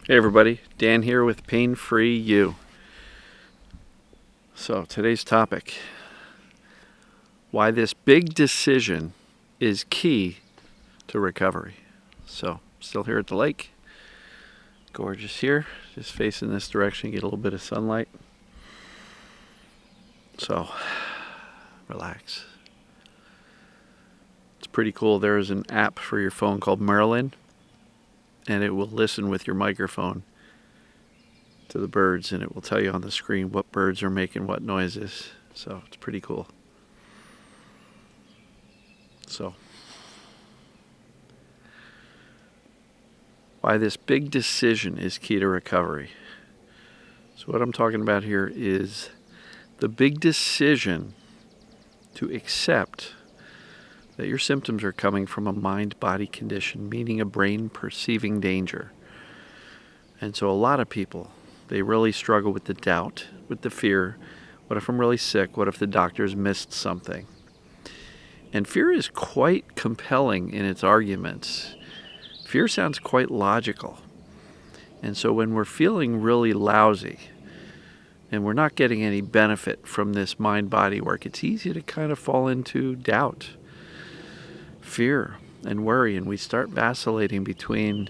Hey everybody, Dan here with Pain Free You. So today's topic, why this big decision is key to recovery. So still here at the lake, gorgeous here, just facing this direction, get a little bit of sunlight. So relax. It's pretty cool. There's an app for your phone called Merlin, and it will listen with your microphone to the birds, and it will tell you on the screen what birds are making what noises. So it's pretty cool. So why this big decision is key to recovery. So what I'm talking about here is the big decision to accept that your symptoms are coming from a mind-body condition, meaning a brain perceiving danger. And so a lot of people, they really struggle with the doubt, with the fear. What if I'm really sick? What if the doctors missed something? And fear is quite compelling in its arguments. Fear sounds quite logical. And so when we're feeling really lousy and we're not getting any benefit from this mind-body work, it's easy to kind of fall into doubt, fear, and worry. And we start vacillating between,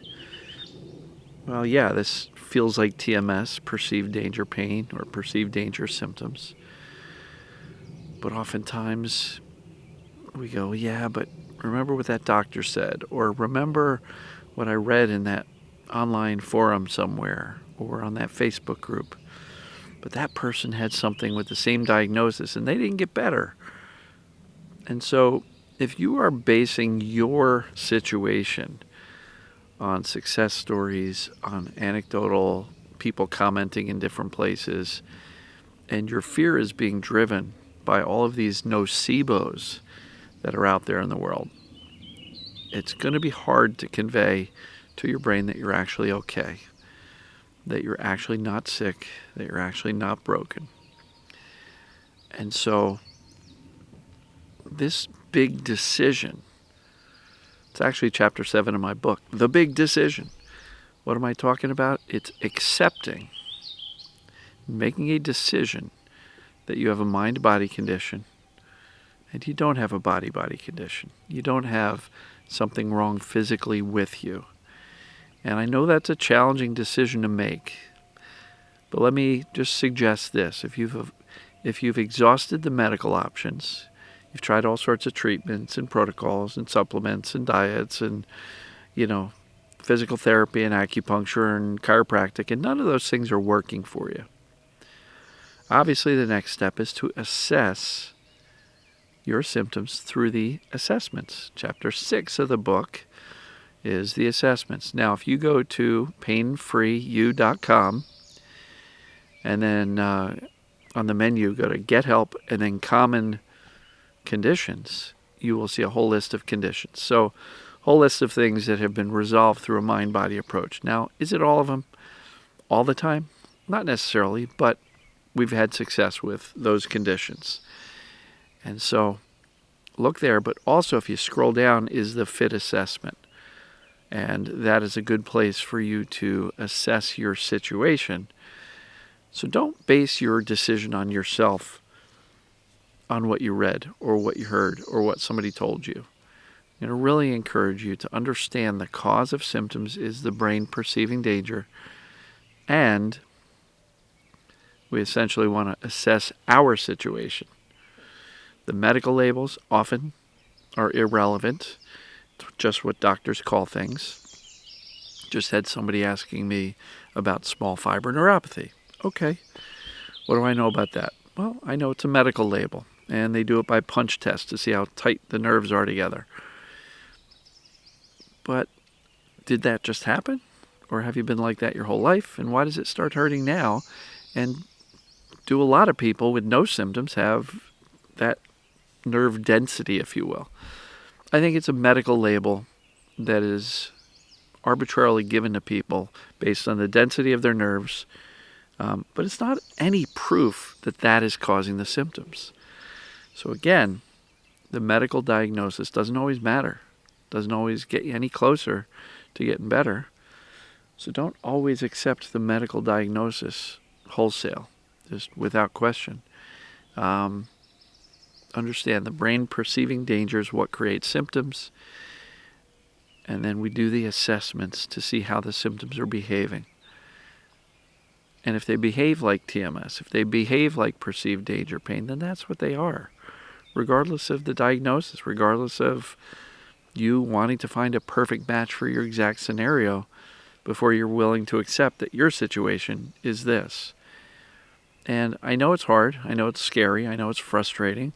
well, yeah, this feels like TMS, perceived danger pain, or perceived danger symptoms. But oftentimes we go, yeah, but remember what that doctor said, or remember what I read in that online forum somewhere, or on that Facebook group. But that person had something with the same diagnosis and they didn't get better. And so if you are basing your situation on success stories, on anecdotal people commenting in different places, and your fear is being driven by all of these nocebos that are out there in the world, it's going to be hard to convey to your brain that you're actually okay, that you're actually not sick, that you're actually not broken. And so this big decision, it's actually chapter 7 of my book, The Big Decision. What am I talking about? It's accepting, making a decision that you have a mind-body condition and you don't have a body-body condition. You don't have something wrong physically with you. And I know that's a challenging decision to make, but let me just suggest this. If you've exhausted the medical options, you've tried all sorts of treatments and protocols and supplements and diets and, physical therapy and acupuncture and chiropractic, and none of those things are working for you. Obviously, the next step is to assess your symptoms through the assessments. Chapter 6 of the book is the assessments. Now, if you go to painfreeyou.com and then on the menu go to Get Help and then Common Conditions, you will see a whole list of conditions. So, whole list of things that have been resolved through a mind-body approach. Now, is it all of them all the time? Not necessarily, but we've had success with those conditions. And so look there, but also if you scroll down is the FIT assessment. And that is a good place for you to assess your situation. So don't base your decision on yourself, on what you read or what you heard or what somebody told you. I'm going to really encourage you to understand the cause of symptoms is the brain perceiving danger, and we essentially want to assess our situation. The medical labels often are irrelevant, just what doctors call things. Just had somebody asking me about small fiber neuropathy. Okay, what do I know about that? Well, I know it's a medical label, and they do it by punch test to see how tight the nerves are together. But did that just happen? Or have you been like that your whole life? And why does it start hurting now? And do a lot of people with no symptoms have that nerve density, if you will? I think it's a medical label that is arbitrarily given to people based on the density of their nerves, but it's not any proof that that is causing the symptoms. So again, the medical diagnosis doesn't always matter, doesn't always get you any closer to getting better. So don't always accept the medical diagnosis wholesale, just without question. Understand the brain perceiving danger is what creates symptoms, and then we do the assessments to see how the symptoms are behaving. And if they behave like TMS, if they behave like perceived danger pain, then that's what they are, regardless of the diagnosis, regardless of you wanting to find a perfect match for your exact scenario before you're willing to accept that your situation is this. And I know it's hard, I know it's scary, I know it's frustrating,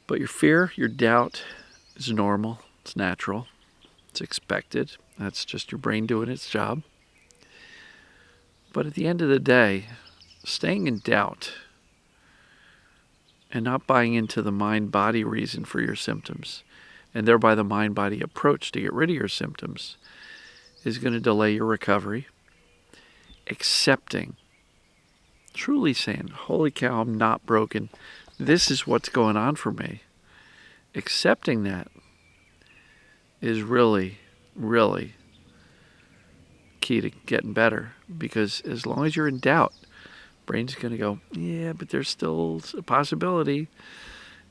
but your fear, your doubt is normal, it's natural, it's expected. That's just your brain doing its job. But at the end of the day, staying in doubt and not buying into the mind-body reason for your symptoms, and thereby the mind-body approach to get rid of your symptoms, is going to delay your recovery. Accepting, truly saying, holy cow, I'm not broken. This is what's going on for me. Accepting that is really, really key to getting better, because as long as you're in doubt, brain's going to go, yeah, but there's still a possibility,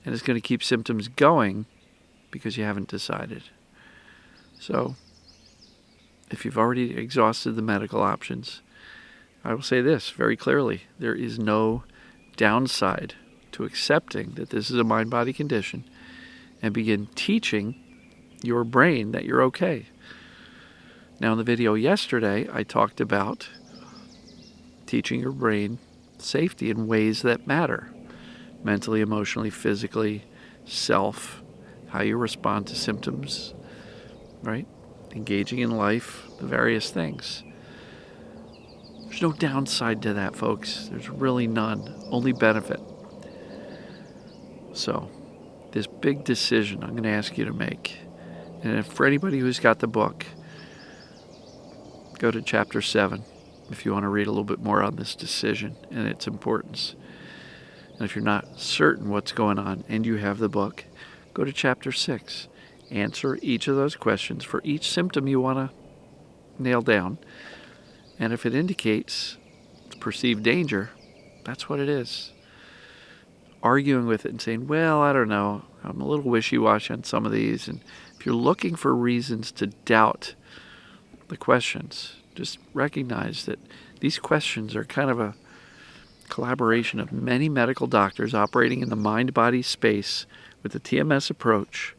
and it's going to keep symptoms going because you haven't decided. So if you've already exhausted the medical options, I will say this very clearly: there is no downside to accepting that this is a mind-body condition and begin teaching your brain that you're okay. Now, in the video yesterday, I talked about teaching your brain safety in ways that matter. Mentally, emotionally, physically, self, how you respond to symptoms, right? Engaging in life, the various things. There's no downside to that, folks. There's really none. Only benefit. So, this big decision I'm going to ask you to make. And for anybody who's got the book, go to chapter 7 if you want to read a little bit more on this decision and its importance. And if you're not certain what's going on and you have the book, go to chapter 6. Answer each of those questions for each symptom you want to nail down. And if it indicates perceived danger, that's what it is. Arguing with it and saying, well, I don't know, I'm a little wishy-washy on some of these. And if you're looking for reasons to doubt the questions, just recognize that these questions are kind of a collaboration of many medical doctors operating in the mind-body space with the TMS approach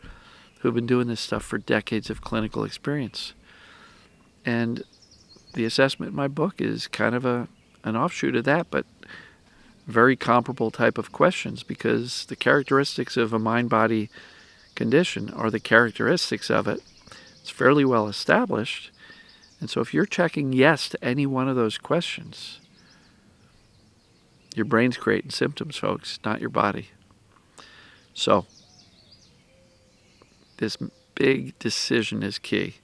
who've been doing this stuff for decades of clinical experience. And the assessment in my book is kind of an offshoot of that, but very comparable type of questions, because the characteristics of a mind-body condition are the characteristics of it. It's fairly well established. And so if you're checking yes to any one of those questions, your brain's creating symptoms, folks, not your body. So this big decision is key.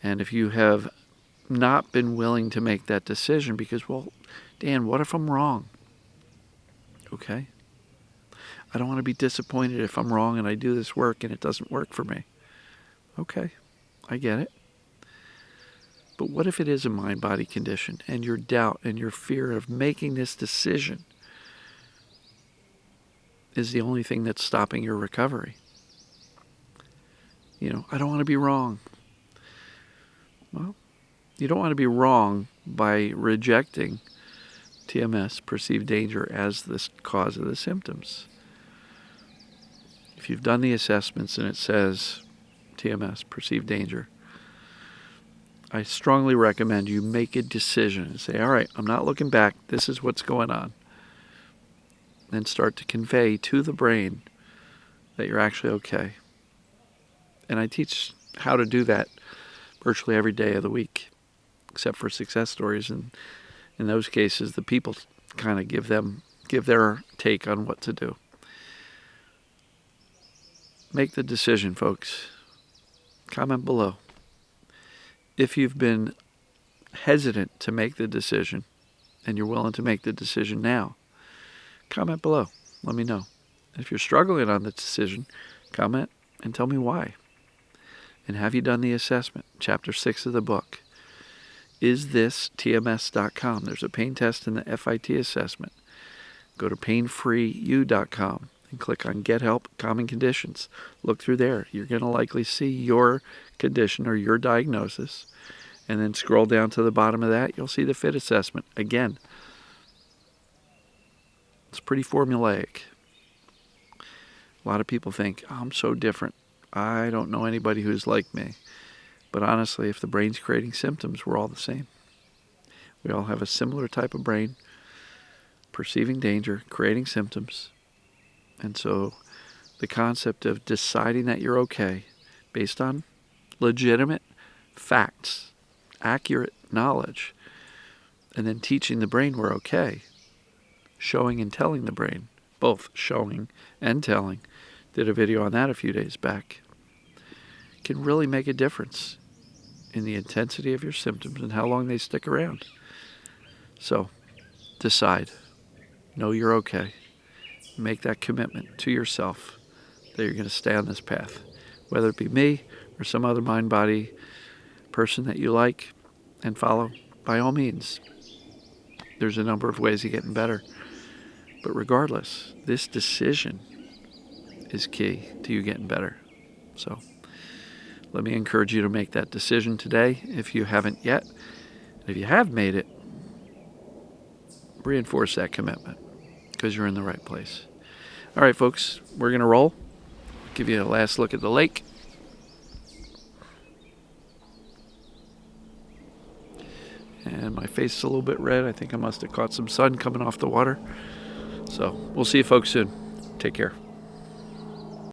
And if you have not been willing to make that decision because, well, Dan, what if I'm wrong? Okay. I don't want to be disappointed if I'm wrong and I do this work and it doesn't work for me. Okay, I get it. But what if it is a mind-body condition and your doubt and your fear of making this decision is the only thing that's stopping your recovery? You know, I don't want to be wrong. Well, you don't want to be wrong by rejecting TMS, perceived danger, as the cause of the symptoms. If you've done the assessments and it says TMS, perceived danger, I strongly recommend you make a decision and say, all right, I'm not looking back. This is what's going on. Then start to convey to the brain that you're actually okay. And I teach how to do that virtually every day of the week, except for success stories. And in those cases, the people kind of give their take on what to do. Make the decision, folks. Comment below. If you've been hesitant to make the decision and you're willing to make the decision now, comment below. Let me know. If you're struggling on the decision, comment and tell me why. And have you done the assessment? Chapter 6 of the book. Is this TMS.com? There's a pain test in the FIT assessment. Go to painfreeyou.com and click on Get Help, Common Conditions. Look through there. You're going to likely see your condition or your diagnosis. And then scroll down to the bottom of that. You'll see the FIT assessment. Again, it's pretty formulaic. A lot of people think, oh, I'm so different. I don't know anybody who's like me. But honestly, if the brain's creating symptoms, we're all the same. We all have a similar type of brain, perceiving danger, creating symptoms. And so the concept of deciding that you're okay based on legitimate facts, accurate knowledge, and then teaching the brain we're okay, showing and telling the brain, both showing and telling, did a video on that a few days back, can really make a difference in the intensity of your symptoms and how long they stick around. So decide, know you're okay, make that commitment to yourself that you're going to stay on this path, whether it be me or some other mind-body person that you like and follow. By all means, there's a number of ways of getting better. But regardless, this decision is key to you getting better. So let me encourage you to make that decision today if you haven't yet. If you have made it, reinforce that commitment because you're in the right place. All right, folks, we're going to roll. Give you a last look at the lake. And my face is a little bit red. I think I must have caught some sun coming off the water. So we'll see you folks soon. Take care.